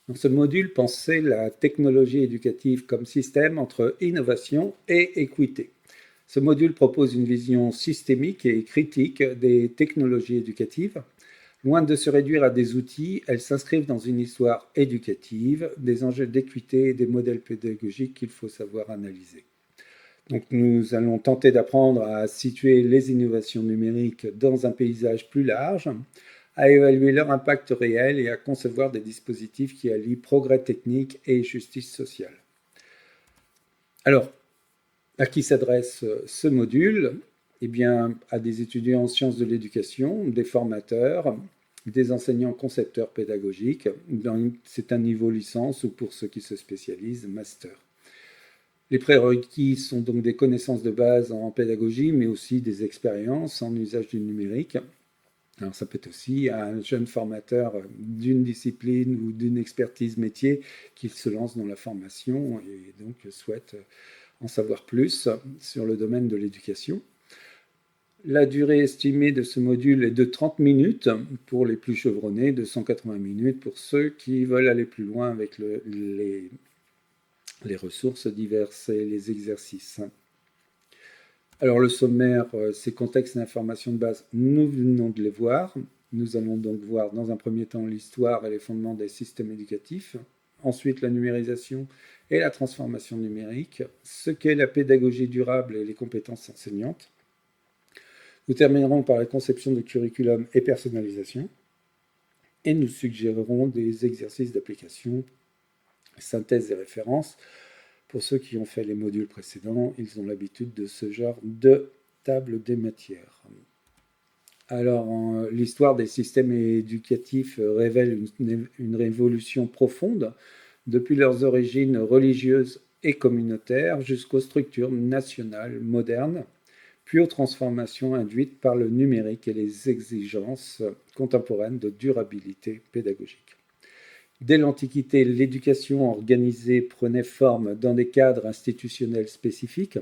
Dans ce module, pensez la technologie éducative comme système entre innovation et équité. Ce module propose une vision systémique et critique des technologies éducatives. Loin de se réduire à des outils, elles s'inscrivent dans une histoire éducative, des enjeux d'équité et des modèles pédagogiques qu'il faut savoir analyser. Donc nous allons tenter d'apprendre à situer les innovations numériques dans un paysage plus large, à évaluer leur impact réel et à concevoir des dispositifs qui allient progrès technique et justice sociale. Alors, à qui s'adresse ce module? Eh bien, à des étudiants en sciences de l'éducation, des formateurs, des enseignants concepteurs pédagogiques. C'est un niveau licence ou pour ceux qui se spécialisent, master. Les prérequis sont donc des connaissances de base en pédagogie, mais aussi des expériences en usage du numérique. Alors ça peut être aussi un jeune formateur d'une discipline ou d'une expertise métier qui se lance dans la formation et donc souhaite en savoir plus sur le domaine de l'éducation. La durée estimée de ce module est de 30 minutes pour les plus chevronnés, de 180 minutes pour ceux qui veulent aller plus loin avec les ressources diverses et les exercices. Alors le sommaire, ces contextes et informations de base, nous venons de les voir. Nous allons donc voir dans un premier temps l'histoire et les fondements des systèmes éducatifs, ensuite la numérisation et la transformation numérique, ce qu'est la pédagogie durable et les compétences enseignantes. Nous terminerons par la conception de curriculum et personnalisation, et nous suggérerons des exercices d'application, synthèse et références. Pour ceux qui ont fait les modules précédents, ils ont l'habitude de ce genre de table des matières. Alors, l'histoire des systèmes éducatifs révèle une révolution profonde, depuis leurs origines religieuses et communautaires jusqu'aux structures nationales modernes, puis aux transformations induites par le numérique et les exigences contemporaines de durabilité pédagogique. Dès l'Antiquité, l'éducation organisée prenait forme dans des cadres institutionnels spécifiques.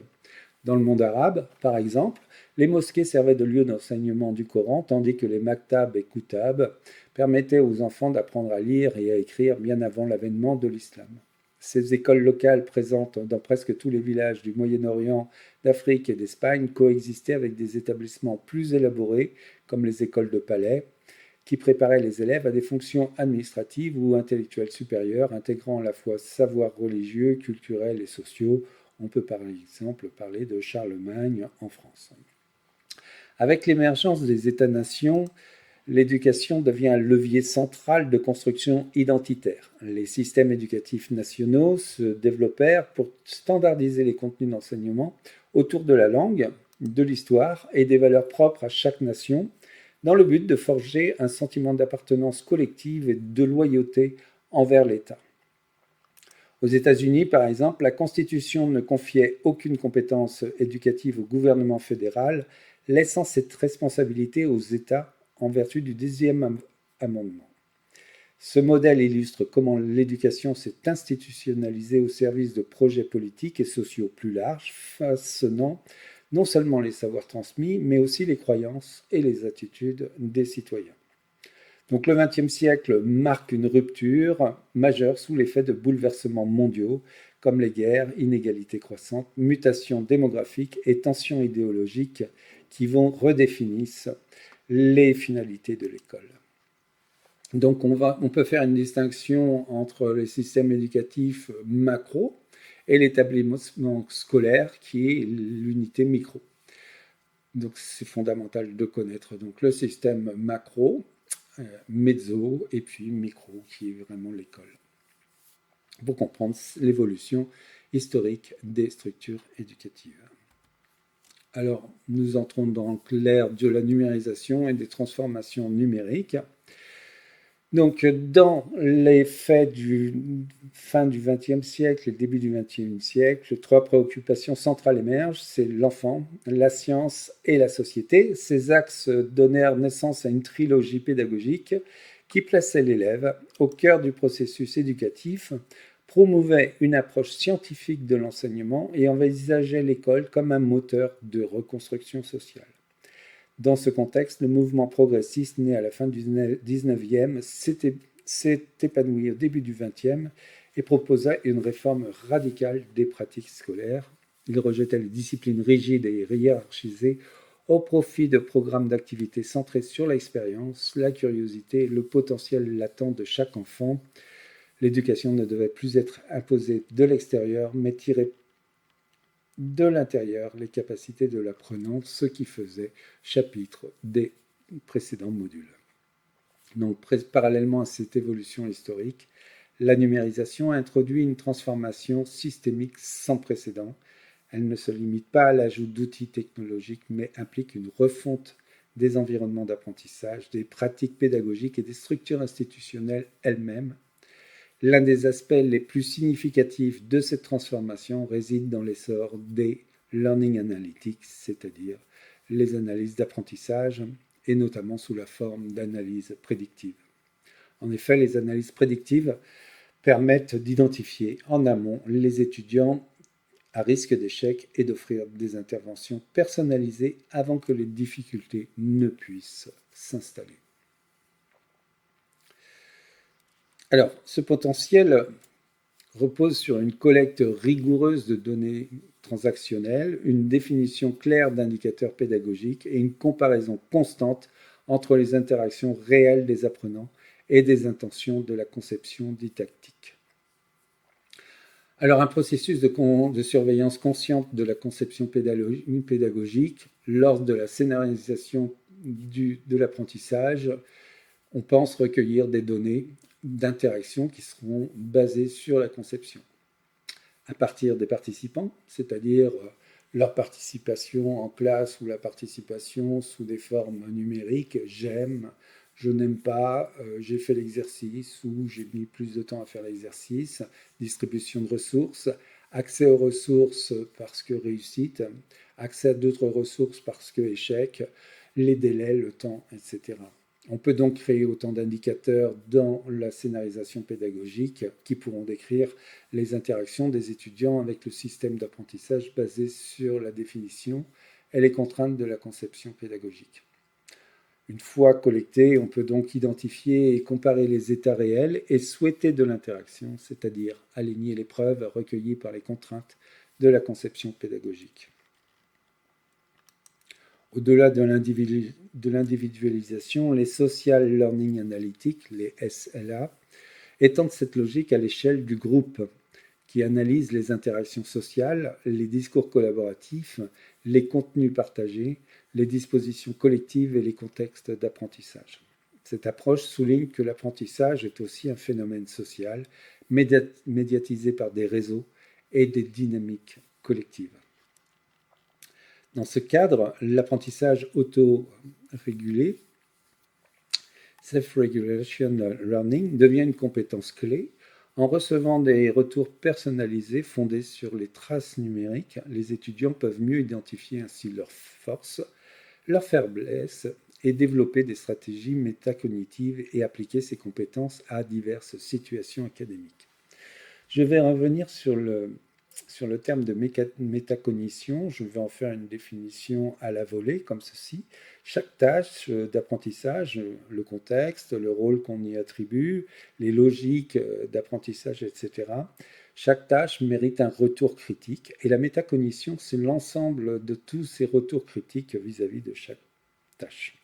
Dans le monde arabe, par exemple, les mosquées servaient de lieu d'enseignement du Coran, tandis que les maktab et kutab permettaient aux enfants d'apprendre à lire et à écrire bien avant l'avènement de l'islam. Ces écoles locales présentes dans presque tous les villages du Moyen-Orient, d'Afrique et d'Espagne coexistaient avec des établissements plus élaborés, comme les écoles de palais, qui préparaient les élèves à des fonctions administratives ou intellectuelles supérieures, intégrant à la fois savoirs religieux, culturels et sociaux. On peut par exemple parler de Charlemagne en France. Avec l'émergence des États-nations, l'éducation devient un levier central de construction identitaire. Les systèmes éducatifs nationaux se développèrent pour standardiser les contenus d'enseignement autour de la langue, de l'histoire et des valeurs propres à chaque nation, dans le but de forger un sentiment d'appartenance collective et de loyauté envers l'État. Aux États-Unis, par exemple, la Constitution ne confiait aucune compétence éducative au gouvernement fédéral, laissant cette responsabilité aux États en vertu du 10e amendement. Ce modèle illustre comment l'éducation s'est institutionnalisée au service de projets politiques et sociaux plus larges, façonnant non seulement les savoirs transmis, mais aussi les croyances et les attitudes des citoyens. Donc le XXe siècle marque une rupture majeure sous l'effet de bouleversements mondiaux comme les guerres, inégalités croissantes, mutations démographiques et tensions idéologiques qui vont redéfinir les finalités de l'école. Donc on peut faire une distinction entre les systèmes éducatifs macro et l'établissement scolaire qui est l'unité micro. Donc c'est fondamental de connaître donc le système macro, mezzo et puis micro qui est vraiment l'école, pour comprendre l'évolution historique des structures éducatives. Alors nous entrons dans l'ère de la numérisation et des transformations numériques. Donc, dans les faits du fin du XXe siècle et début du XXIe siècle, trois préoccupations centrales émergent, c'est l'enfant, la science et la société. Ces axes donnèrent naissance à une trilogie pédagogique qui plaçait l'élève au cœur du processus éducatif, promouvait une approche scientifique de l'enseignement et envisageait l'école comme un moteur de reconstruction sociale. Dans ce contexte, le mouvement progressiste né à la fin du 19e s'était s'est épanoui au début du XXe et proposa une réforme radicale des pratiques scolaires. Il rejetait les disciplines rigides et hiérarchisées au profit de programmes d'activités centrés sur l'expérience, la curiosité et le potentiel latent de chaque enfant. L'éducation ne devait plus être imposée de l'extérieur, mais tirer de l'intérieur les capacités de l'apprenant, ce qui faisait chapitre des précédents modules. Donc, parallèlement à cette évolution historique, la numérisation a introduit une transformation systémique sans précédent. Elle ne se limite pas à l'ajout d'outils technologiques, mais implique une refonte des environnements d'apprentissage, des pratiques pédagogiques et des structures institutionnelles elles-mêmes. L'un des aspects les plus significatifs de cette transformation réside dans l'essor des learning analytics, c'est-à-dire les analyses d'apprentissage, et notamment sous la forme d'analyses prédictives. En effet, les analyses prédictives permettent d'identifier en amont les étudiants à risque d'échec et d'offrir des interventions personnalisées avant que les difficultés ne puissent s'installer. Alors, ce potentiel repose sur une collecte rigoureuse de données transactionnelles, une définition claire d'indicateurs pédagogiques et une comparaison constante entre les interactions réelles des apprenants et des intentions de la conception didactique. Alors, un processus de surveillance consciente de la conception pédagogique lors de la scénarisation de l'apprentissage, on pense recueillir des données d'interaction qui seront basées sur la conception. À partir des participants, c'est-à-dire leur participation en classe ou la participation sous des formes numériques, j'aime, je n'aime pas, j'ai fait l'exercice ou j'ai mis plus de temps à faire l'exercice, distribution de ressources, accès aux ressources parce que réussite, accès à d'autres ressources parce que échec, les délais, le temps, etc. On peut donc créer autant d'indicateurs dans la scénarisation pédagogique qui pourront décrire les interactions des étudiants avec le système d'apprentissage basé sur la définition et les contraintes de la conception pédagogique. Une fois collecté, on peut donc identifier et comparer les états réels et souhaités de l'interaction, c'est-à-dire aligner les preuves recueillies par les contraintes de la conception pédagogique. Au-delà de l'individualisation, les Social Learning Analytics, les SLA, étendent cette logique à l'échelle du groupe, qui analyse les interactions sociales, les discours collaboratifs, les contenus partagés, les dispositions collectives et les contextes d'apprentissage. Cette approche souligne que l'apprentissage est aussi un phénomène social, médiatisé par des réseaux et des dynamiques collectives. Dans ce cadre, l'apprentissage auto-régulé, Self-Regulation Learning, devient une compétence clé. En recevant des retours personnalisés fondés sur les traces numériques, les étudiants peuvent mieux identifier ainsi leurs forces, leurs faiblesses et développer des stratégies métacognitives et appliquer ces compétences à diverses situations académiques. Je vais revenir sur le terme de métacognition. Je vais en faire une définition à la volée, comme ceci. Chaque tâche d'apprentissage, le contexte, le rôle qu'on y attribue, les logiques d'apprentissage, etc. Chaque tâche mérite un retour critique et la métacognition, c'est l'ensemble de tous ces retours critiques vis-à-vis de chaque tâche.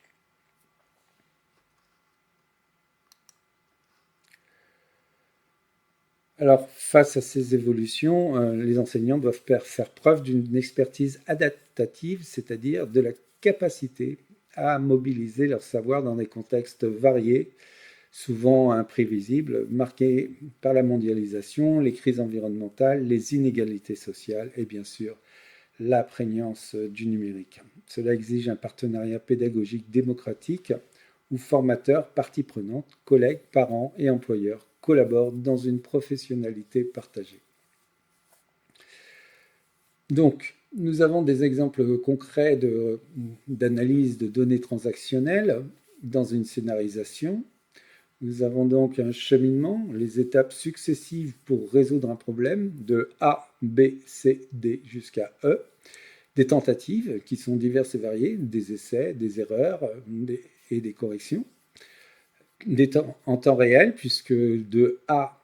Alors, face à ces évolutions, les enseignants doivent faire preuve d'une expertise adaptative, c'est-à-dire de la capacité à mobiliser leur savoir dans des contextes variés, souvent imprévisibles, marqués par la mondialisation, les crises environnementales, les inégalités sociales et bien sûr la prégnance du numérique. Cela exige un partenariat pédagogique démocratique où formateurs, parties prenantes, collègues, parents et employeurs collaborent dans une professionnalité partagée. Donc, nous avons des exemples concrets d'analyse de données transactionnelles dans une scénarisation. Nous avons donc un cheminement, les étapes successives pour résoudre un problème de A, B, C, D jusqu'à E, des tentatives qui sont diverses et variées, des essais, des erreurs et des corrections. en temps réel, puisque de A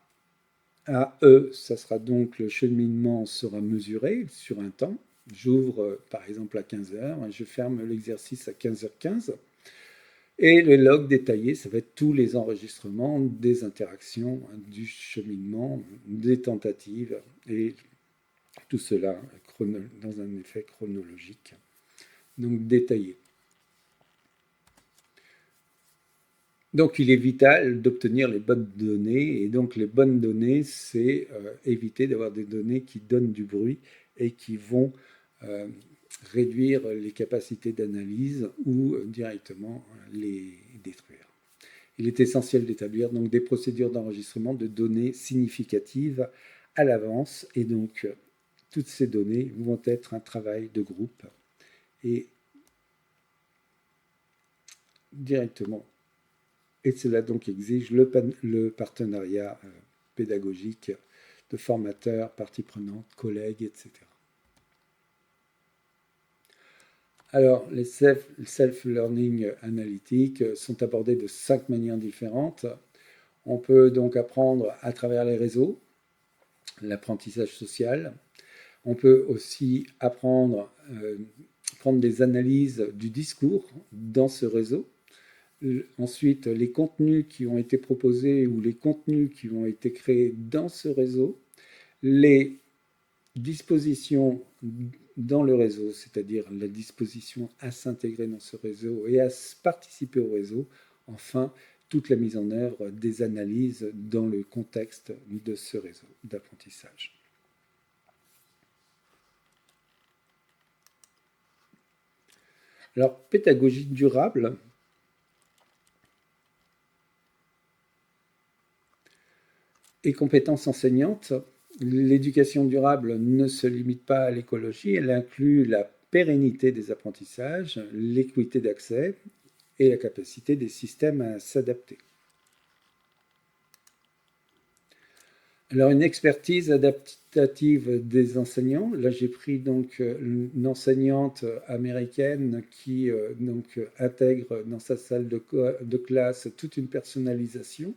à E, ça sera donc le cheminement sera mesuré sur un temps. J'ouvre par exemple à 15 heures et je ferme l'exercice à 15h15. Et le log détaillé, ça va être tous les enregistrements des interactions, du cheminement, des tentatives et tout cela dans un effet chronologique, donc détaillé. Donc il est vital d'obtenir les bonnes données, et donc les bonnes données, c'est éviter d'avoir des données qui donnent du bruit et qui vont réduire les capacités d'analyse ou directement les détruire. Il est essentiel d'établir donc des procédures d'enregistrement de données significatives à l'avance, et donc toutes ces données vont être un travail de groupe et directement. Et cela donc exige le partenariat pédagogique de formateurs, parties prenantes, collègues, etc. Alors, les self-learning analytiques sont abordés de 5 manières différentes. On peut donc apprendre à travers les réseaux, l'apprentissage social. On peut aussi apprendre, prendre des analyses du discours dans ce réseau. Ensuite, les contenus qui ont été proposés ou les contenus qui ont été créés dans ce réseau, les dispositions dans le réseau, c'est-à-dire la disposition à s'intégrer dans ce réseau et à participer au réseau. Enfin, toute la mise en œuvre des analyses dans le contexte de ce réseau d'apprentissage. Alors, pédagogie durable. Et compétences enseignantes. L'éducation durable ne se limite pas à l'écologie, elle inclut la pérennité des apprentissages, l'équité d'accès et la capacité des systèmes à s'adapter. Alors une expertise adaptative des enseignants. Là j'ai pris donc une enseignante américaine qui donc intègre dans sa salle de classe toute une personnalisation.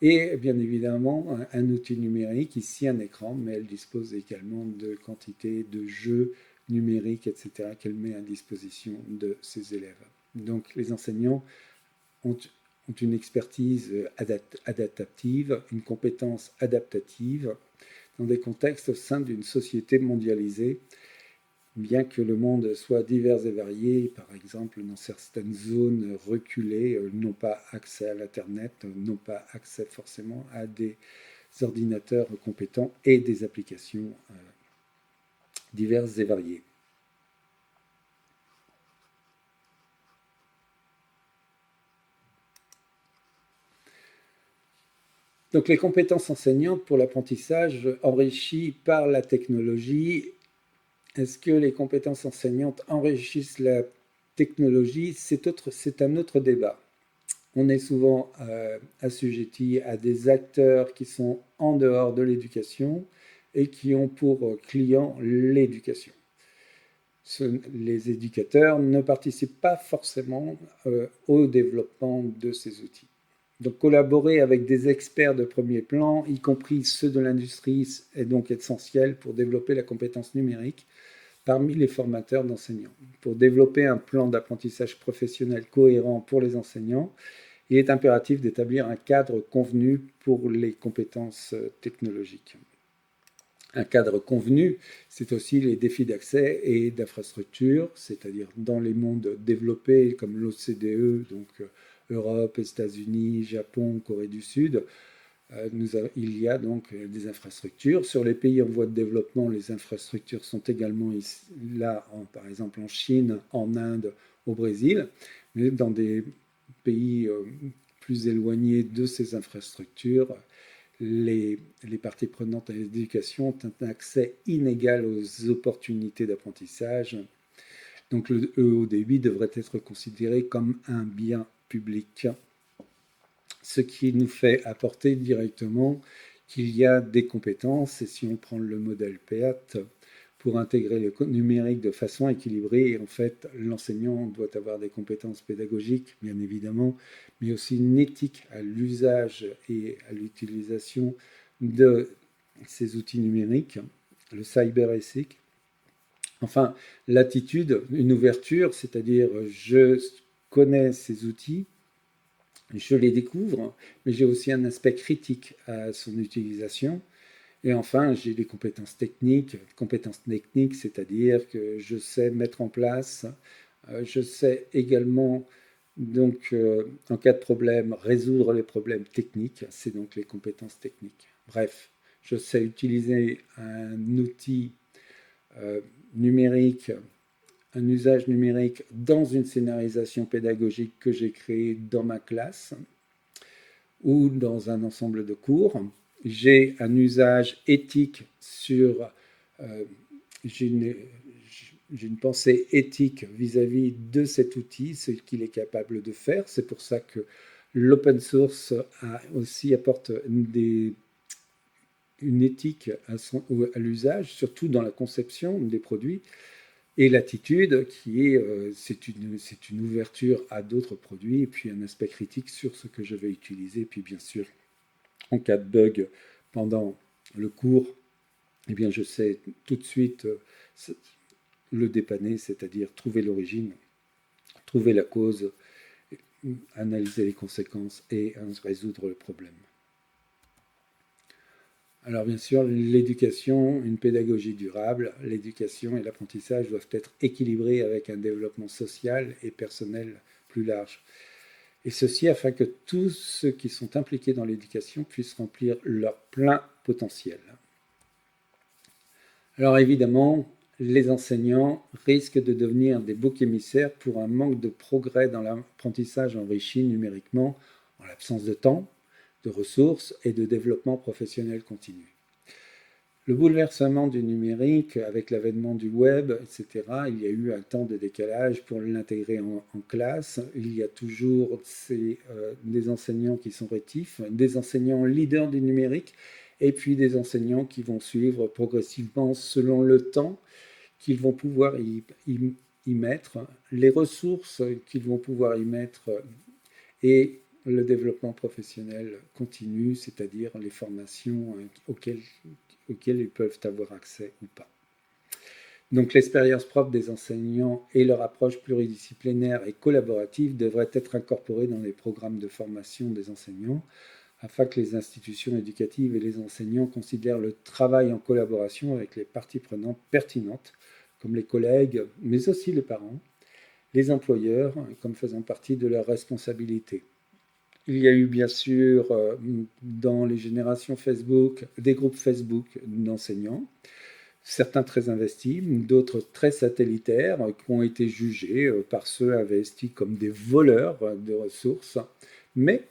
Et bien évidemment, un outil numérique, ici un écran, mais elle dispose également de quantité de jeux numériques, etc., qu'elle met à disposition de ses élèves. Donc les enseignants ont une expertise adaptative, une compétence adaptative dans des contextes au sein d'une société mondialisée. Bien que le monde soit divers et varié, par exemple dans certaines zones reculées, n'ont pas accès à l'Internet, n'ont pas accès forcément à des ordinateurs compétents et des applications diverses et variées. Donc les compétences enseignantes pour l'apprentissage enrichies par la technologie. Est-ce que les compétences enseignantes enrichissent la technologie? C'est un autre débat. On est souvent assujetti à des acteurs qui sont en dehors de l'éducation et qui ont pour client l'éducation. Les éducateurs ne participent pas forcément au développement de ces outils. Donc collaborer avec des experts de premier plan, y compris ceux de l'industrie, est donc essentiel pour développer la compétence numérique parmi les formateurs d'enseignants. Pour développer un plan d'apprentissage professionnel cohérent pour les enseignants, il est impératif d'établir un cadre convenu pour les compétences technologiques. Un cadre convenu, c'est aussi les défis d'accès et d'infrastructure, c'est-à-dire dans les mondes développés comme l'OCDE, donc Europe, États-Unis, Japon, Corée du Sud, il y a donc des infrastructures. Sur les pays en voie de développement, les infrastructures sont également là, par exemple en Chine, en Inde, au Brésil, mais dans des pays plus éloignés de ces infrastructures, les parties prenantes à l'éducation ont un accès inégal aux opportunités d'apprentissage. Donc le haut débit devrait être considéré comme un bien public, ce qui nous fait apporter directement qu'il y a des compétences, et si on prend le modèle PEAT, pour intégrer le numérique de façon équilibrée. Et en fait, l'enseignant doit avoir des compétences pédagogiques, bien évidemment, mais aussi une éthique à l'usage et à l'utilisation de ces outils numériques, le cyber ethic. Enfin, l'attitude, une ouverture, c'est-à-dire je connais ces outils, je les découvre, mais j'ai aussi un aspect critique à son utilisation. Et enfin, j'ai des compétences techniques. Compétences techniques, c'est-à-dire que je sais mettre en place, je sais également, donc, en cas de problème, résoudre les problèmes techniques. C'est donc les compétences techniques. Bref, je sais utiliser un outil numérique, un usage numérique dans une scénarisation pédagogique que j'ai créée dans ma classe ou dans un ensemble de cours. J'ai un usage éthique sur... j'ai une pensée éthique vis-à-vis de cet outil, ce qu'il est capable de faire. C'est pour ça que l'open source aussi apporte une éthique à l'usage, surtout dans la conception des produits. Et l'attitude qui est, c'est une ouverture à d'autres produits, et puis un aspect critique sur ce que je vais utiliser. Puis bien sûr, en cas de bug pendant le cours, eh bien je sais tout de suite le dépanner, c'est-à-dire trouver l'origine, trouver la cause, analyser les conséquences et résoudre le problème. Alors bien sûr, l'éducation, une pédagogie durable, l'éducation et l'apprentissage doivent être équilibrés avec un développement social et personnel plus large. Et ceci afin que tous ceux qui sont impliqués dans l'éducation puissent remplir leur plein potentiel. Alors évidemment, les enseignants risquent de devenir des boucs émissaires pour un manque de progrès dans l'apprentissage enrichi numériquement, en l'absence de temps, de ressources et de développement professionnel continu. Le bouleversement du numérique avec l'avènement du web, etc., il y a eu un temps de décalage pour l'intégrer en classe. Il y a toujours des enseignants qui sont rétifs, des enseignants leaders du numérique, et puis des enseignants qui vont suivre progressivement selon le temps qu'ils vont pouvoir y mettre, les ressources qu'ils vont pouvoir y mettre et le développement professionnel continu, c'est-à-dire les formations auxquelles ils peuvent avoir accès ou pas. Donc l'expérience propre des enseignants et leur approche pluridisciplinaire et collaborative devraient être incorporées dans les programmes de formation des enseignants afin que les institutions éducatives et les enseignants considèrent le travail en collaboration avec les parties prenantes pertinentes, comme les collègues, mais aussi les parents, les employeurs, comme faisant partie de leurs responsabilités. Il y a eu bien sûr dans les générations Facebook des groupes Facebook d'enseignants, certains très investis, d'autres très satellitaires, qui ont été jugés par ceux investis comme des voleurs de ressources. Mais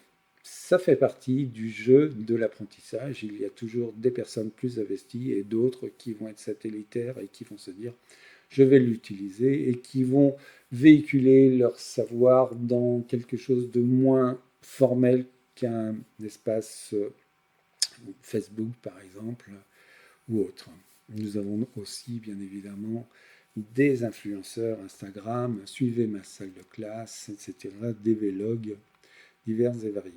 ça fait partie du jeu de l'apprentissage. Il y a toujours des personnes plus investies et d'autres qui vont être satellitaires et qui vont se dire je vais l'utiliser et qui vont véhiculer leur savoir dans quelque chose de moins formel qu'un espace Facebook par exemple ou autre. Nous avons aussi bien évidemment des influenceurs Instagram, suivez ma salle de classe, etc., des vlogs divers et variés.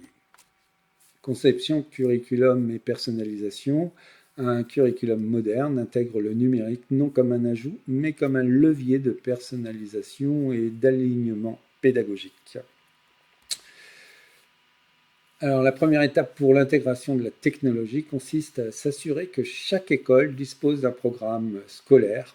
Conception, curriculum et personnalisation. Un curriculum moderne intègre le numérique non comme un ajout, mais comme un levier de personnalisation et d'alignement pédagogique. Alors, la première étape pour l'intégration de la technologie consiste à s'assurer que chaque école dispose d'un programme scolaire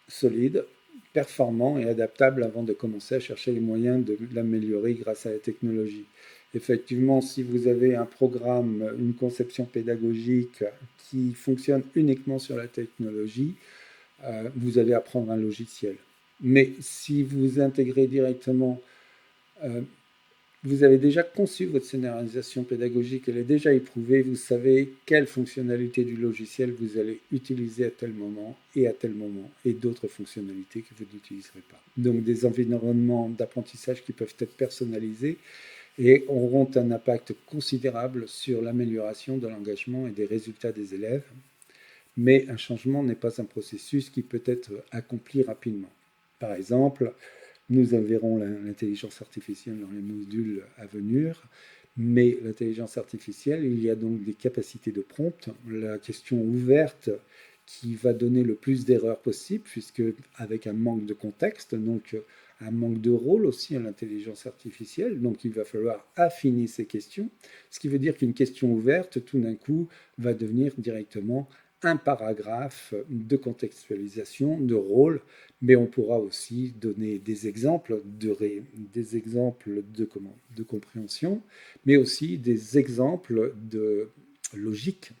solide, performant et adaptable avant de commencer à chercher les moyens de l'améliorer grâce à la technologie. Effectivement, si vous avez un programme, une conception pédagogique qui fonctionne uniquement sur la technologie, vous allez apprendre un logiciel. Mais si vous intégrez directement, vous avez déjà conçu votre scénarisation pédagogique, elle est déjà éprouvée, vous savez quelle fonctionnalité du logiciel vous allez utiliser à tel moment, et d'autres fonctionnalités que vous n'utiliserez pas. Donc des environnements d'apprentissage qui peuvent être personnalisés et auront un impact considérable sur l'amélioration de l'engagement et des résultats des élèves. mais un changement n'est pas un processus qui peut être accompli rapidement. Par exemple, nous verrons l'intelligence artificielle dans les modules à venir, mais l'intelligence artificielle, il y a donc des capacités de prompt, la question ouverte qui va donner le plus d'erreurs possible, puisque avec un manque de contexte, donc un manque de rôle aussi à l'intelligence artificielle, donc il va falloir affiner ces questions, ce qui veut dire qu'une question ouverte, tout d'un coup, va devenir directement un paragraphe de contextualisation, de rôle, mais on pourra aussi donner des exemples de compréhension, mais aussi des exemples de logique,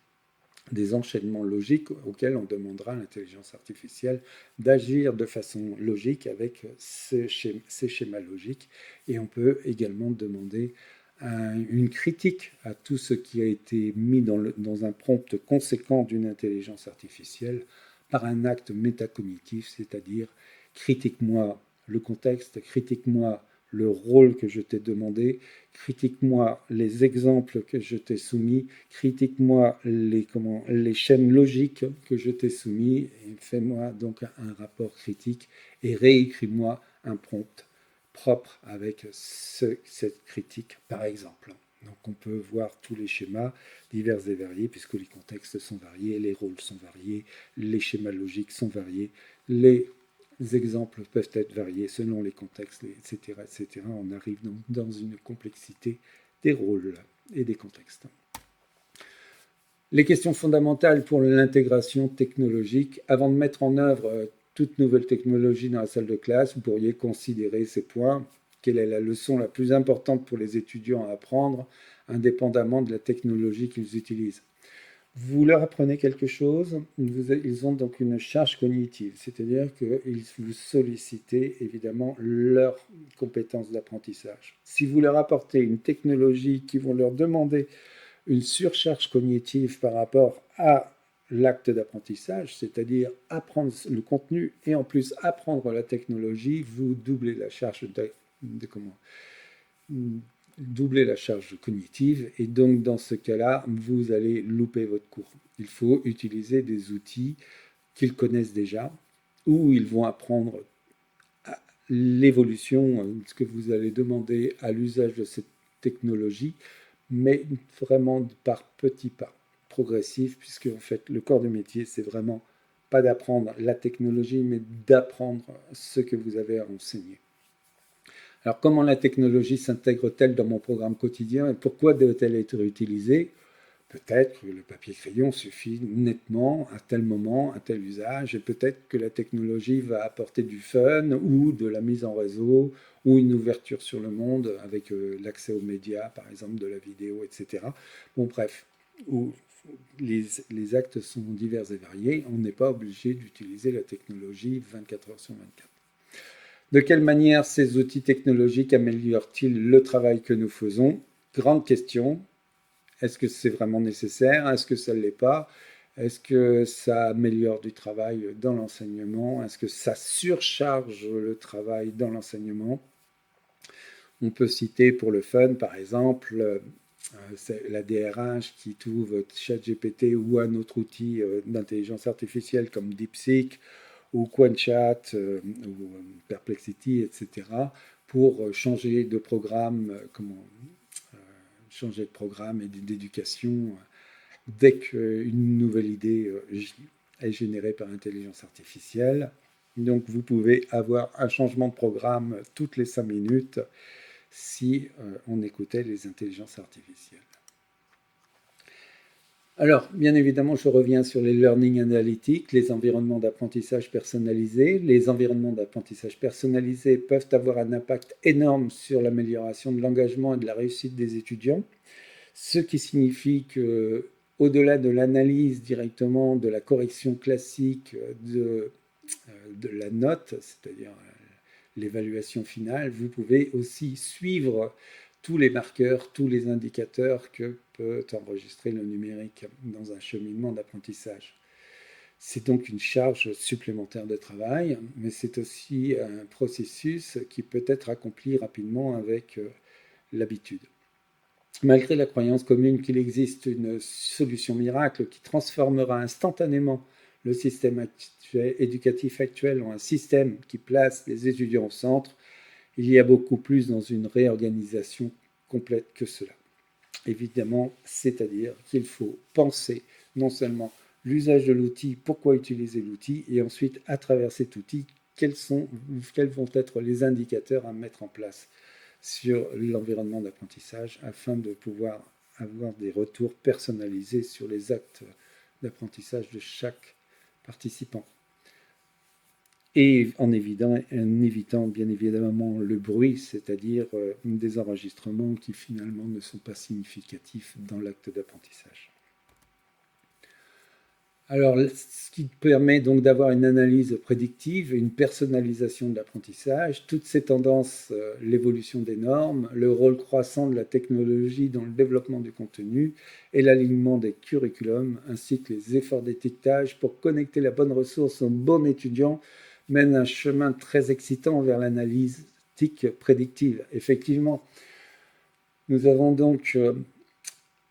des enchaînements logiques auxquels on demandera à l'intelligence artificielle d'agir de façon logique avec ces schémas logiques. Et on peut également demander une critique à tout ce qui a été mis dans un prompt conséquent d'une intelligence artificielle par un acte métacognitif, c'est-à-dire critique-moi le contexte, critique-moi le rôle que je t'ai demandé, critique-moi les exemples que je t'ai soumis, critique-moi les chaînes logiques que je t'ai soumis, et fais-moi donc un rapport critique et réécris-moi un prompt propre avec cette critique, par exemple. Donc on peut voir tous les schémas divers et variés, puisque les contextes sont variés, les rôles sont variés, les schémas logiques sont variés, les exemples peuvent être variés selon les contextes, etc. etc. On arrive donc dans une complexité des rôles et des contextes. Les questions fondamentales pour l'intégration technologique. Avant de mettre en œuvre toute nouvelle technologie dans la salle de classe, vous pourriez considérer ces points. Quelle est la leçon la plus importante pour les étudiants à apprendre, indépendamment de la technologie qu'ils utilisent? Vous leur apprenez quelque chose, ils ont donc une charge cognitive, c'est-à-dire qu'ils vous sollicitez évidemment leurs compétences d'apprentissage. Si vous leur apportez une technologie qui vont leur demander une surcharge cognitive par rapport à l'acte d'apprentissage, c'est-à-dire apprendre le contenu et en plus apprendre la technologie, vous doublez la charge doubler la charge cognitive et donc dans ce cas-là, vous allez louper votre cours. Il faut utiliser des outils qu'ils connaissent déjà où ils vont apprendre l'évolution, ce que vous allez demander à l'usage de cette technologie, mais vraiment par petits pas progressifs, puisque en fait le corps du métier, c'est vraiment pas d'apprendre la technologie, mais d'apprendre ce que vous avez à enseigner. Alors, comment la technologie s'intègre-t-elle dans mon programme quotidien et pourquoi doit-elle être utilisée? Peut-être que le papier-crayon suffit nettement à tel moment, à tel usage, et peut-être que la technologie va apporter du fun ou de la mise en réseau ou une ouverture sur le monde avec l'accès aux médias, par exemple de la vidéo, etc. Bon, bref, les actes sont divers et variés. On n'est pas obligé d'utiliser la technologie 24 heures sur 24. De quelle manière ces outils technologiques améliorent-ils le travail que nous faisons? Grande question. Est-ce que c'est vraiment nécessaire? Est-ce que ça ne l'est pas? Est-ce que ça améliore du travail dans l'enseignement? Est-ce que ça surcharge le travail dans l'enseignement? On peut citer pour le fun, par exemple, la DRH qui trouve ChatGPT ou un autre outil d'intelligence artificielle comme DeepSeek ou QuantChat ou Perplexity, etc., pour changer de programme, changer de programme et d'éducation dès qu'une nouvelle idée est générée par intelligence artificielle. Donc vous pouvez avoir un changement de programme toutes les 5 minutes si on écoutait les intelligences artificielles. Alors, bien évidemment, je reviens sur les learning analytics, les environnements d'apprentissage personnalisés. Les environnements d'apprentissage personnalisés peuvent avoir un impact énorme sur l'amélioration de l'engagement et de la réussite des étudiants, ce qui signifie que, au-delà de l'analyse directement de la correction classique de la note, c'est-à-dire l'évaluation finale, vous pouvez aussi suivre tous les marqueurs, tous les indicateurs que peut enregistrer le numérique dans un cheminement d'apprentissage. C'est donc une charge supplémentaire de travail, mais c'est aussi un processus qui peut être accompli rapidement avec l'habitude. Malgré la croyance commune qu'il existe une solution miracle qui transformera instantanément le système éducatif actuel en un système qui place les étudiants au centre, il y a beaucoup plus dans une réorganisation complète que cela. Évidemment, c'est-à-dire qu'il faut penser non seulement l'usage de l'outil, pourquoi utiliser l'outil, et ensuite, à travers cet outil, quels vont être les indicateurs à mettre en place sur l'environnement d'apprentissage afin de pouvoir avoir des retours personnalisés sur les actes d'apprentissage de chaque participant. Et en évitant bien évidemment le bruit, c'est-à-dire des enregistrements qui finalement ne sont pas significatifs dans l'acte d'apprentissage. Alors, ce qui permet donc d'avoir une analyse prédictive, une personnalisation de l'apprentissage, toutes ces tendances, l'évolution des normes, le rôle croissant de la technologie dans le développement du contenu et l'alignement des curriculums, ainsi que les efforts d'étiquetage pour connecter la bonne ressource au bon étudiant, mènent un chemin très excitant vers l'analytique prédictive. Effectivement, nous avons donc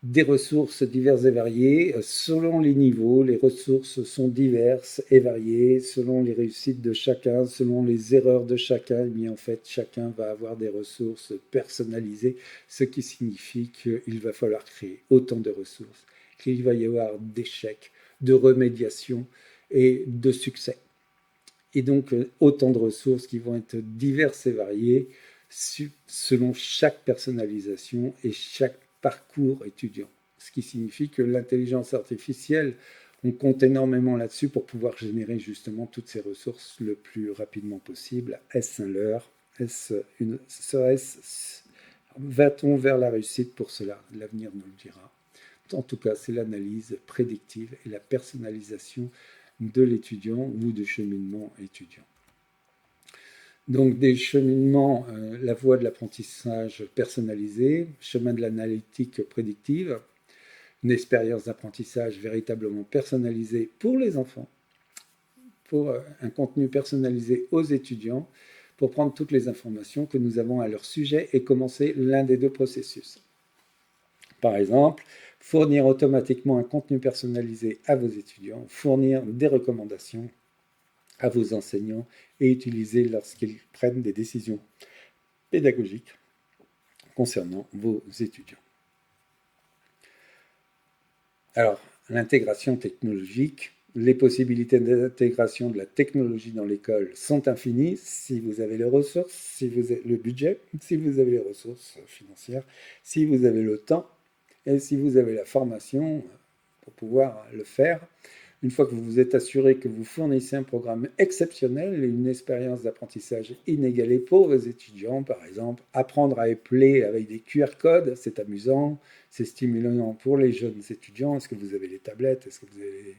des ressources diverses et variées. Selon les niveaux, les ressources sont diverses et variées. Selon les réussites de chacun, selon les erreurs de chacun, eh bien, en fait, chacun va avoir des ressources personnalisées, ce qui signifie qu'il va falloir créer autant de ressources, qu'il va y avoir d'échecs, de remédiation et de succès. Et donc, autant de ressources qui vont être diverses et variées selon chaque personnalisation et chaque parcours étudiant. Ce qui signifie que l'intelligence artificielle, on compte énormément là-dessus pour pouvoir générer justement toutes ces ressources le plus rapidement possible. Est-ce un leurre? Va-t-on vers la réussite pour cela? L'avenir nous le dira. En tout cas, c'est l'analyse prédictive et la personnalisation de l'étudiant ou du cheminement étudiant. Donc des cheminements, la voie de l'apprentissage personnalisé, chemin de l'analytique prédictive, une expérience d'apprentissage véritablement personnalisée pour les enfants, pour un contenu personnalisé aux étudiants, pour prendre toutes les informations que nous avons à leur sujet et commencer l'un des deux processus. Par exemple, fournir automatiquement un contenu personnalisé à vos étudiants, fournir des recommandations à vos enseignants et utiliser lorsqu'ils prennent des décisions pédagogiques concernant vos étudiants. Alors, l'intégration technologique, les possibilités d'intégration de la technologie dans l'école sont infinies si vous avez les ressources, si vous avez le budget, si vous avez les ressources financières, si vous avez le temps et si vous avez la formation pour pouvoir le faire. Une fois que vous vous êtes assuré que vous fournissez un programme exceptionnel et une expérience d'apprentissage inégalée pour vos étudiants, par exemple, apprendre à épeler avec des QR codes, c'est amusant, c'est stimulant pour les jeunes étudiants. Est-ce que vous avez les tablettes? Est-ce que vous avez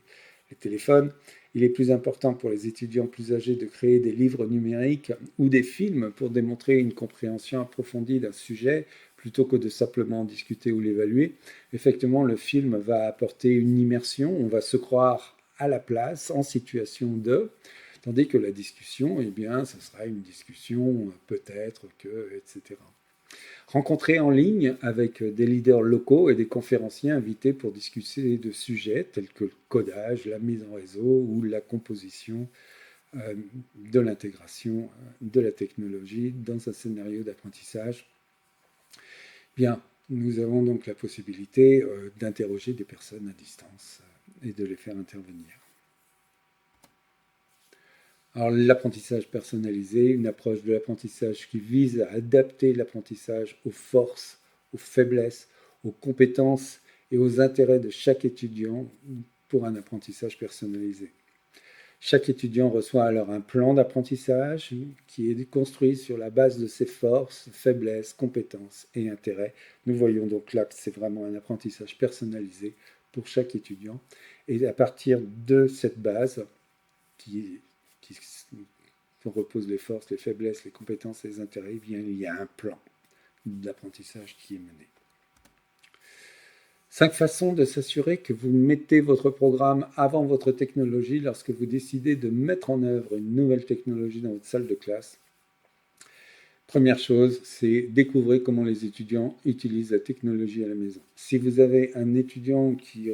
les téléphones? Il est plus important pour les étudiants plus âgés de créer des livres numériques ou des films pour démontrer une compréhension approfondie d'un sujet plutôt que de simplement en discuter ou l'évaluer. Effectivement, le film va apporter une immersion, on va se croire à la place, en situation de, tandis que la discussion, eh bien, ce sera une discussion peut-être que, etc. Rencontrer en ligne avec des leaders locaux et des conférenciers invités pour discuter de sujets tels que le codage, la mise en réseau ou la composition de l'intégration de la technologie dans un scénario d'apprentissage. Bien, nous avons donc la possibilité d'interroger des personnes à distance et de les faire intervenir. Alors l'apprentissage personnalisé, une approche de l'apprentissage qui vise à adapter l'apprentissage aux forces, aux faiblesses, aux compétences et aux intérêts de chaque étudiant pour un apprentissage personnalisé. Chaque étudiant reçoit alors un plan d'apprentissage qui est construit sur la base de ses forces, faiblesses, compétences et intérêts. Nous voyons donc là que c'est vraiment un apprentissage personnalisé pour chaque étudiant. Et à partir de cette base qui repose les forces, les faiblesses, les compétences et les intérêts, eh bien, il y a un plan d'apprentissage qui est mené. 5 façons de s'assurer que vous mettez votre programme avant votre technologie lorsque vous décidez de mettre en œuvre une nouvelle technologie dans votre salle de classe. Première chose, c'est découvrir comment les étudiants utilisent la technologie à la maison. Si vous avez un étudiant qui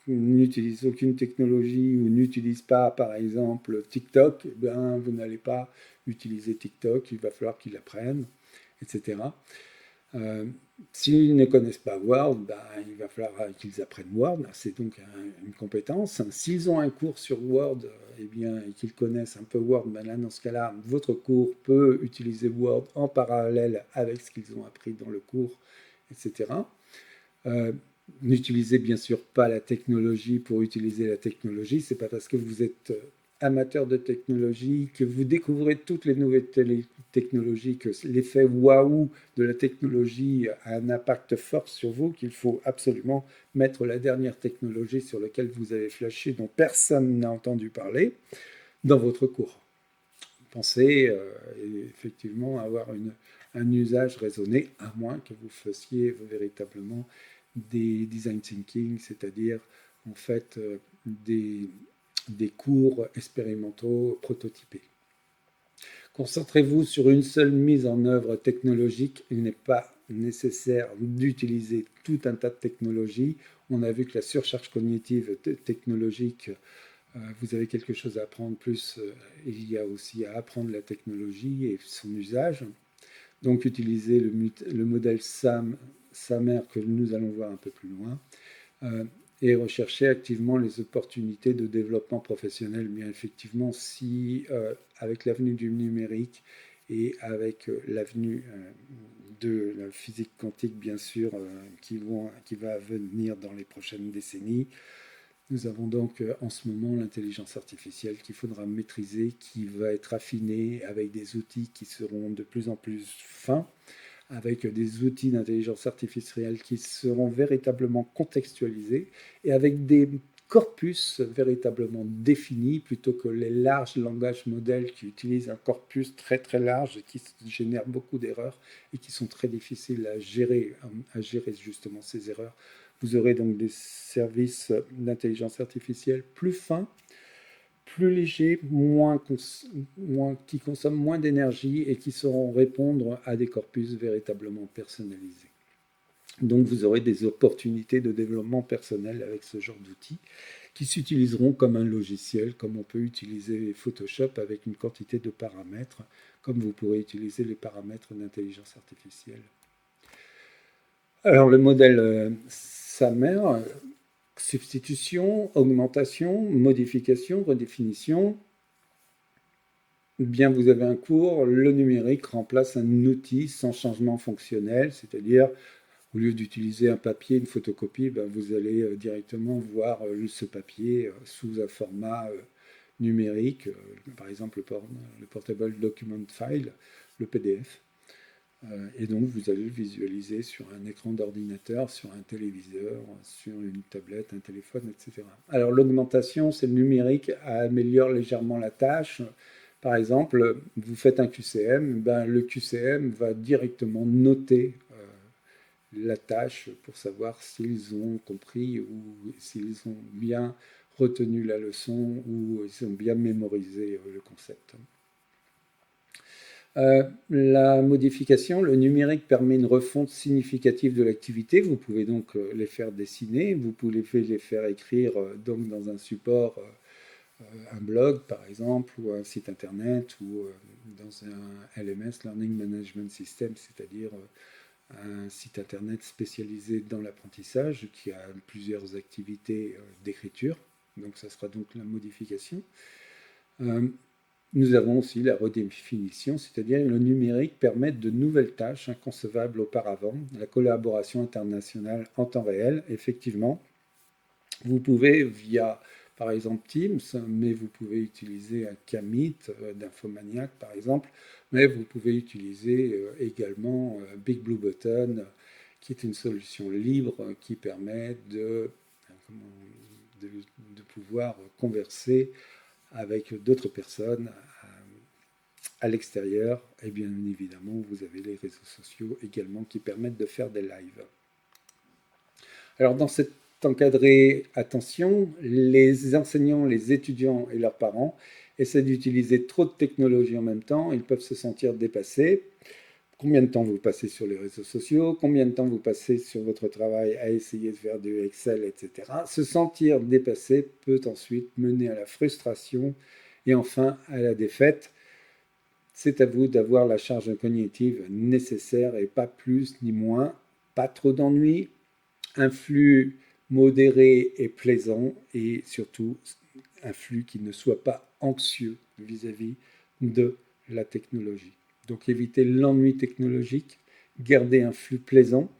n'utilise aucune technologie ou n'utilise pas, par exemple, TikTok, eh bien, vous n'allez pas utiliser TikTok, il va falloir qu'il apprenne, etc. S'ils ne connaissent pas Word, ben, il va falloir qu'ils apprennent Word. C'est donc une compétence. S'ils ont un cours sur Word eh bien, et qu'ils connaissent un peu Word, ben là, dans ce cas-là, votre cours peut utiliser Word en parallèle avec ce qu'ils ont appris dans le cours, etc. N'utilisez bien sûr pas la technologie pour utiliser la technologie. C'est pas parce que vous êtes amateur de technologie que vous découvrez toutes les nouvelles technologies, que l'effet waouh de la technologie a un impact fort sur vous, qu'il faut absolument mettre la dernière technologie sur laquelle vous avez flashé, dont personne n'a entendu parler, dans votre cours. Pensez effectivement avoir un usage raisonné, à moins que vous fassiez véritablement des design thinking, c'est-à-dire en fait des cours expérimentaux prototypés. Concentrez-vous sur une seule mise en œuvre technologique. Il n'est pas nécessaire d'utiliser tout un tas de technologies. On a vu que la surcharge cognitive technologique, vous avez quelque chose à apprendre, plus il y a aussi à apprendre la technologie et son usage. Donc utilisez le modèle SAMR que nous allons voir un peu plus loin. Et rechercher activement les opportunités de développement professionnel. Bien effectivement, si avec l'avenue du numérique et avec l'avenue de la physique quantique, bien sûr, qui va venir dans les prochaines décennies, nous avons donc en ce moment l'intelligence artificielle qu'il faudra maîtriser, qui va être affinée avec des outils qui seront de plus en plus fins, avec des outils d'intelligence artificielle qui seront véritablement contextualisés et avec des corpus véritablement définis plutôt que les larges langages modèles qui utilisent un corpus très très large et qui génèrent beaucoup d'erreurs et qui sont très difficiles à gérer justement ces erreurs. Vous aurez donc des services d'intelligence artificielle plus fins, plus légers, qui consomment moins d'énergie et qui sauront répondre à des corpus véritablement personnalisés. Donc vous aurez des opportunités de développement personnel avec ce genre d'outils qui s'utiliseront comme un logiciel, comme on peut utiliser Photoshop avec une quantité de paramètres, comme vous pourrez utiliser les paramètres d'intelligence artificielle. Alors le modèle SAMR, substitution, augmentation, modification, redéfinition. Bien, vous avez un cours, le numérique remplace un outil sans changement fonctionnel, c'est-à-dire au lieu d'utiliser un papier, une photocopie, ben, vous allez directement voir ce papier sous un format numérique, par exemple le Portable Document File, le PDF. Et donc, vous allez le visualiser sur un écran d'ordinateur, sur un téléviseur, sur une tablette, un téléphone, etc. Alors, l'augmentation, c'est le numérique, améliore légèrement la tâche. Par exemple, vous faites un QCM, ben, le QCM va directement noter la tâche pour savoir s'ils ont compris ou s'ils ont bien retenu la leçon ou s'ils ont bien mémorisé le concept. La modification, le numérique permet une refonte significative de l'activité. Vous pouvez donc les faire dessiner, vous pouvez les faire écrire donc dans un support, un blog par exemple, ou un site internet, ou dans un LMS, Learning Management System, c'est-à-dire un site internet spécialisé dans l'apprentissage qui a plusieurs activités d'écriture. Donc ça sera donc la modification. Nous avons aussi la redéfinition, c'est-à-dire le numérique permet de nouvelles tâches inconcevables auparavant, la collaboration internationale en temps réel. Effectivement, vous pouvez via, par exemple, Teams, mais vous pouvez utiliser un Kamit d'Infomaniac, par exemple, mais vous pouvez utiliser également Big Blue Button, qui est une solution libre qui permet de pouvoir converser avec d'autres personnes à l'extérieur. Et bien évidemment, vous avez les réseaux sociaux également qui permettent de faire des lives. Alors dans cet encadré, attention, les enseignants, les étudiants et leurs parents essaient d'utiliser trop de technologies en même temps. Ils peuvent se sentir dépassés. Combien de temps vous passez sur les réseaux sociaux, combien de temps vous passez sur votre travail à essayer de faire du Excel, etc. Se sentir dépassé peut ensuite mener à la frustration et enfin à la défaite. C'est à vous d'avoir la charge cognitive nécessaire et pas plus ni moins. Pas trop d'ennuis, un flux modéré et plaisant et surtout un flux qui ne soit pas anxieux vis-à-vis de la technologie. Donc évitez l'ennui technologique, gardez un flux plaisant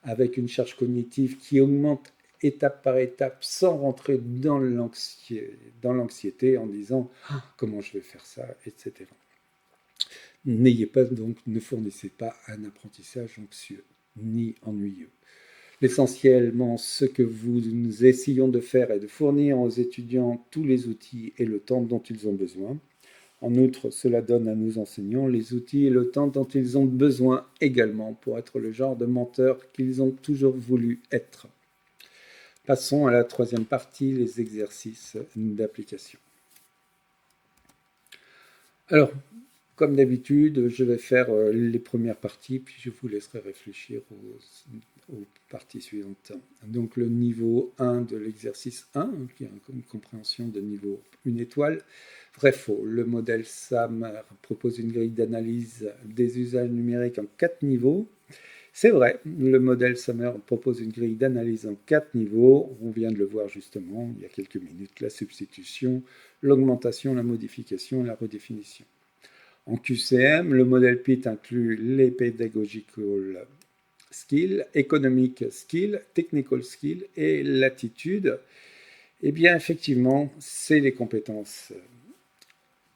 avec une charge cognitive qui augmente étape par étape sans rentrer dans l'anxiété en disant comment je vais faire ça, etc. N'ayez pas donc, ne fournissez pas un apprentissage anxieux ni ennuyeux. Essentiellement, ce que nous essayons de faire est de fournir aux étudiants tous les outils et le temps dont ils ont besoin. En outre, cela donne à nos enseignants les outils et le temps dont ils ont besoin également pour être le genre de menteurs qu'ils ont toujours voulu être. Passons à la troisième partie, les exercices d'application. Alors, comme d'habitude, je vais faire les premières parties, puis je vous laisserai réfléchir aux parties suivantes. Donc le niveau 1 de l'exercice 1, qui est une compréhension de niveau 1 étoile. Vrai-faux, le modèle SAM propose une grille d'analyse des usages numériques en 4 niveaux. C'est vrai, le modèle SAMR propose une grille d'analyse en 4 niveaux. On vient de le voir justement il y a quelques minutes, la substitution, l'augmentation, la modification et la redéfinition. En QCM, le modèle PIT inclut les pedagogical skills, economic skills, technical skills et l'attitude. Eh bien, effectivement, c'est les compétences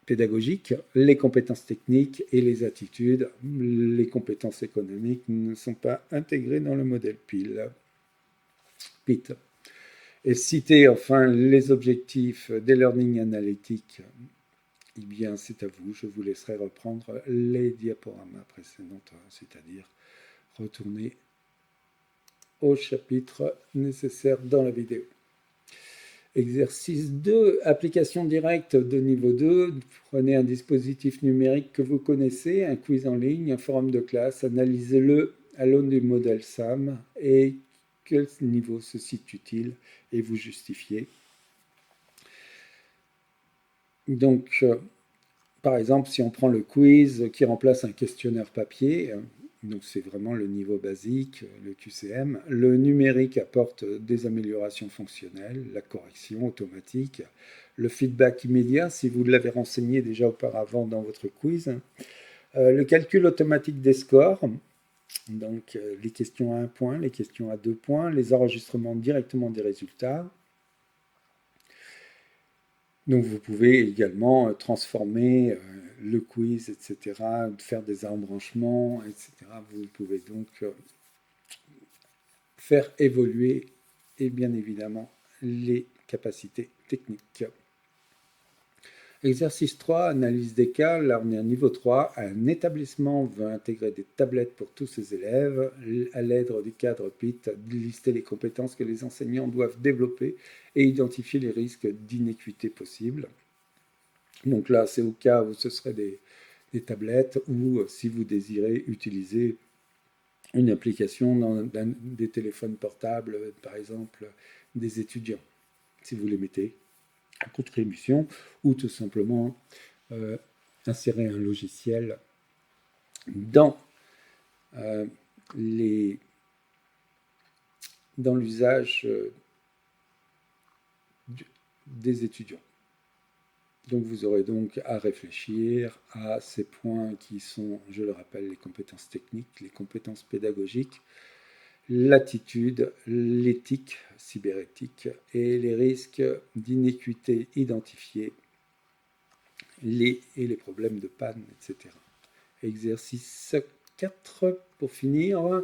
pédagogiques, les compétences techniques et les attitudes. Les compétences économiques ne sont pas intégrées dans le modèle PIT. Et citer enfin les objectifs des learning analytics. Eh bien, c'est à vous. Je vous laisserai reprendre les diaporamas précédentes, c'est-à-dire retourner au chapitre nécessaire dans la vidéo. Exercice 2, application directe de niveau 2. Prenez un dispositif numérique que vous connaissez, un quiz en ligne, un forum de classe, analysez-le à l'aune du modèle SAM et quel niveau se situe-t-il et vous justifiez. Donc, par exemple, si on prend le quiz qui remplace un questionnaire papier, donc c'est vraiment le niveau basique, le QCM. Le numérique apporte des améliorations fonctionnelles, la correction automatique, le feedback immédiat si vous l'avez renseigné déjà auparavant dans votre quiz, le calcul automatique des scores, donc les questions à 1 point, les questions à 2 points, les enregistrements directement des résultats. Donc vous pouvez également transformer le quiz, etc., faire des embranchements, etc. Vous pouvez donc faire évoluer, et bien évidemment, les capacités techniques. Exercice 3, analyse des cas. Là, on est à niveau 3. Un établissement veut intégrer des tablettes pour tous ses élèves. À l'aide du cadre PIT, lister les compétences que les enseignants doivent développer et identifier les risques d'inéquité possibles. Donc là, c'est au cas où ce serait des tablettes ou si vous désirez utiliser une application dans des téléphones portables, par exemple des étudiants, si vous les mettez à contribution, ou tout simplement insérer un logiciel dans l'usage des étudiants. Donc vous aurez donc à réfléchir à ces points qui sont, je le rappelle, les compétences techniques, les compétences pédagogiques, l'attitude, l'éthique, cyberéthique et les risques d'inéquité identifiés, et les problèmes de panne, etc. Exercice 4, pour finir.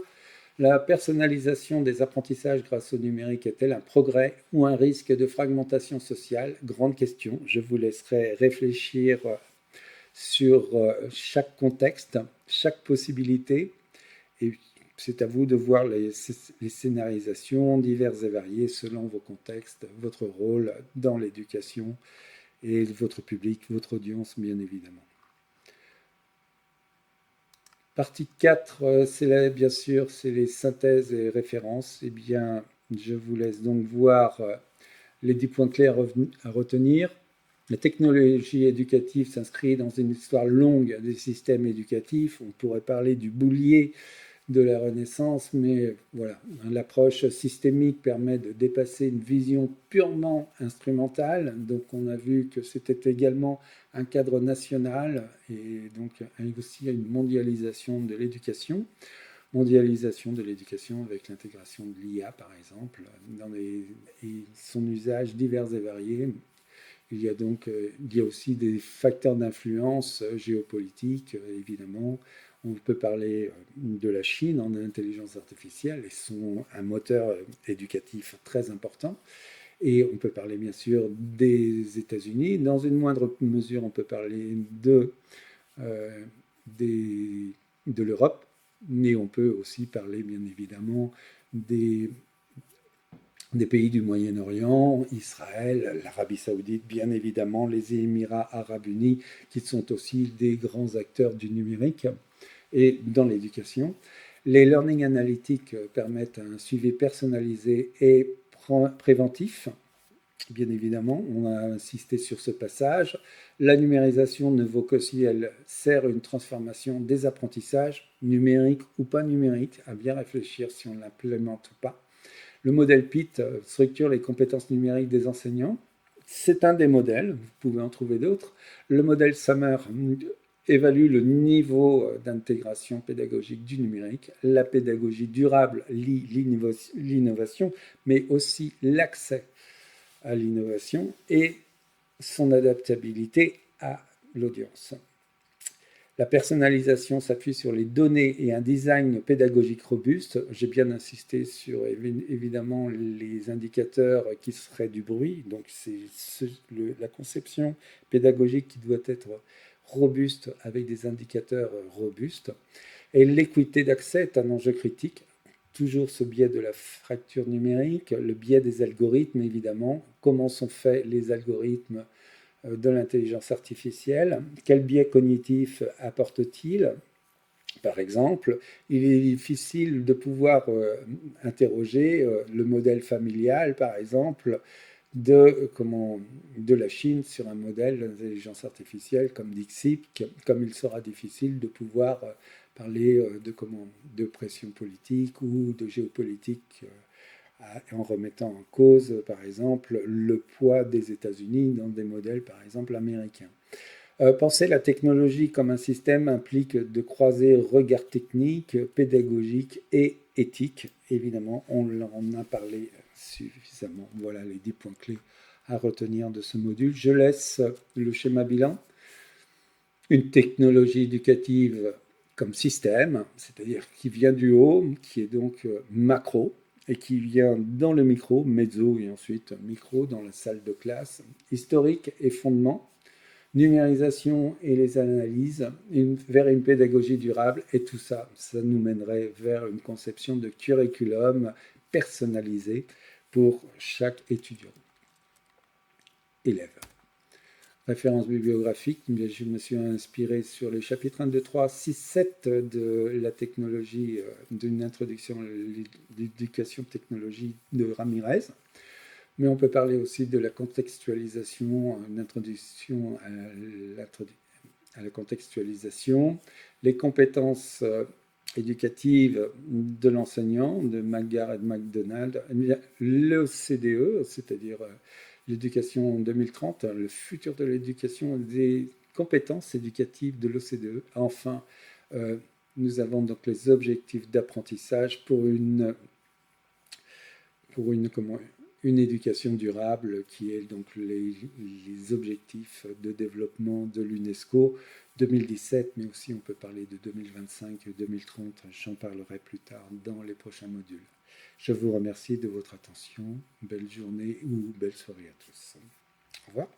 La personnalisation des apprentissages grâce au numérique est-elle un progrès ou un risque de fragmentation sociale? Grande question. Je vous laisserai réfléchir sur chaque contexte, chaque possibilité. Et c'est à vous de voir les scénarisations diverses et variées selon vos contextes, votre rôle dans l'éducation et votre public, votre audience, bien évidemment. Partie 4, bien sûr, c'est les synthèses et références. Eh bien, je vous laisse donc voir les 10 points clés à retenir. La technologie éducative s'inscrit dans une histoire longue des systèmes éducatifs. On pourrait parler du boulier de la Renaissance, mais voilà, l'approche systémique permet de dépasser une vision purement instrumentale. Donc on a vu que c'était également un cadre national et donc aussi une mondialisation de l'éducation. Mondialisation de l'éducation avec l'intégration de l'IA par exemple, et son usage divers et variés. Il y a aussi des facteurs d'influence géopolitique, évidemment. On peut parler de la Chine en intelligence artificielle et sont un moteur éducatif très important. Et on peut parler bien sûr des États-Unis. Dans une moindre mesure, on peut parler euh, de l'Europe, mais on peut aussi parler bien évidemment des pays du Moyen-Orient, Israël, l'Arabie saoudite, bien évidemment, les Émirats arabes unis, qui sont aussi des grands acteurs du numérique et dans l'éducation. Les learning analytics permettent un suivi personnalisé et préventif. Bien évidemment, on a insisté sur ce passage. La numérisation ne vaut que si elle sert une transformation des apprentissages, numériques ou pas numériques, à bien réfléchir si on l'implémente ou pas. Le modèle PIT structure les compétences numériques des enseignants. C'est un des modèles, vous pouvez en trouver d'autres. Le modèle Summer évalue le niveau d'intégration pédagogique du numérique. La pédagogie durable lie l'innovation, mais aussi l'accès à l'innovation et son adaptabilité à l'audience. La personnalisation s'appuie sur les données et un design pédagogique robuste. J'ai bien insisté sur évidemment les indicateurs qui seraient du bruit. Donc c'est la conception pédagogique qui doit être robuste avec des indicateurs robustes. Et l'équité d'accès est un enjeu critique. Toujours ce biais de la fracture numérique, le biais des algorithmes évidemment. Comment sont faits les algorithmes de l'intelligence artificielle? Quel biais cognitif apporte-t-il? Par exemple, il est difficile de pouvoir interroger le modèle familial, par exemple, de la Chine sur un modèle d'intelligence artificielle comme DeepSeek, comme il sera difficile de pouvoir parler de pression politique ou de géopolitique en remettant en cause, par exemple, le poids des États-Unis dans des modèles, par exemple, américains. Penser la technologie comme un système implique de croiser regards techniques, pédagogiques et éthiques. Évidemment, on en a parlé suffisamment. Voilà les 10 points clés à retenir de ce module. Je laisse le schéma bilan. Une technologie éducative comme système, c'est-à-dire qui vient du haut, qui est donc macro, et qui vient dans le micro, mezzo et ensuite micro dans la salle de classe, historique et fondement, numérisation et les analyses, vers une pédagogie durable, et tout ça, ça nous mènerait vers une conception de curriculum personnalisé pour chaque étudiant, élève. Référence bibliographique, je me suis inspiré sur les chapitres 1, 2, 3, 6, 7 de la technologie, d'une introduction à l'éducation technologie de Ramirez. Mais on peut parler aussi de la contextualisation, une introduction à la contextualisation, les compétences éducatives de l'enseignant, de McGarr et de McDonald, l'OCDE, c'est-à-dire l'éducation en 2030, le futur de l'éducation, des compétences éducatives de l'OCDE. Enfin, nous avons donc les objectifs d'apprentissage pour une éducation durable qui est donc les objectifs de développement de l'UNESCO 2017, mais aussi on peut parler de 2025 et 2030. J'en parlerai plus tard dans les prochains modules. Je vous remercie de votre attention. Belle journée ou belle soirée à tous. Au revoir.